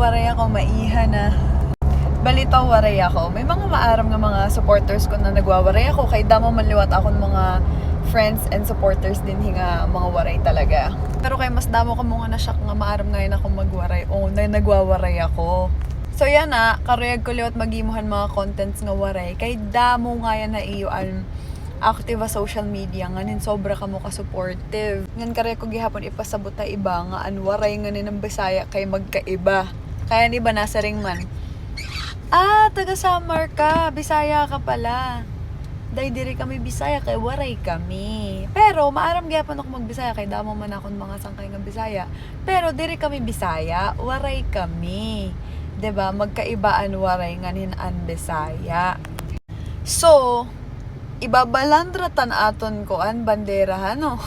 waray ako, maiha na. Balitaw waray ako. May mga maaram nga mga supporters ko na nagwawaray ako. Kay damo manliwat ako ng mga friends and supporters din nga mga waray talaga. Pero kay mas damo ka mga nasyak nga maaram ngayon ako magwaray. O, nagwawaray ako. So yan na, karuyag ko liwat magimuhan mga contents nga waray. Kay damo nga yan na iyo active sa social media nganin sobra ka mo ka-supportive. Ngan kare ko gihapon ipasabot ta iba nga anwaray nganin ng Bisaya kay magkaiba. Kaya ni ba nasa ring man? Taga Samar ka, Bisaya ka pala. Dahil diri kami Bisaya kay waray kami. Pero maaram gyapon ako magbisaya kay damo man akon mga sangkay nga Bisaya. Pero diri kami Bisaya, waray kami. 'Di ba? Magkaibaan waray nganin an Bisaya. So, ibabalandratan aton ko an bandera no.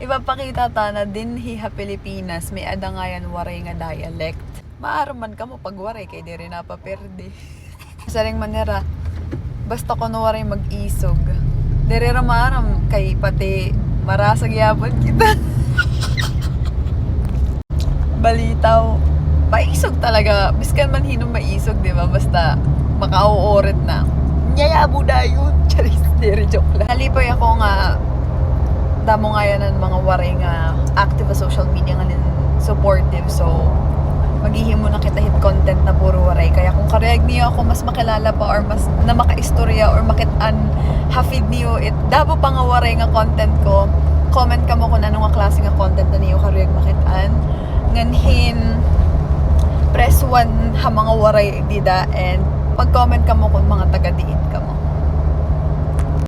Ipapakita ta na dinhi ha Pilipinas may adangayan waray nga dialect. Maaraman ka mo pag waray kay diri na paperde. Sa ring manera basta ko no waray mag-isog. Diri ra maaram kay pati marasag yapon kita. Balitaw. Maisog talaga. Biskan man hinong maisog, di ba? Basta makauorit na. Nyayabo na yun. Charis, diri joke lang. Nalipoy ako nga damo nga yan ng mga waray nga active sa social media nga supportive. So, maghihimo na kita hit content na puro waray. Kaya kung kareyag niyo ako mas makilala pa or mas na makaistorya or makitaan hafid niyo it dabo pa nga waray nga content ko. Comment ka mo kung anong nga klase nga content na niyo kareyag makitaan. Nganhin press 1 ha mga waray dida and pag-comment ka mo kung mga taga-diin ka mo.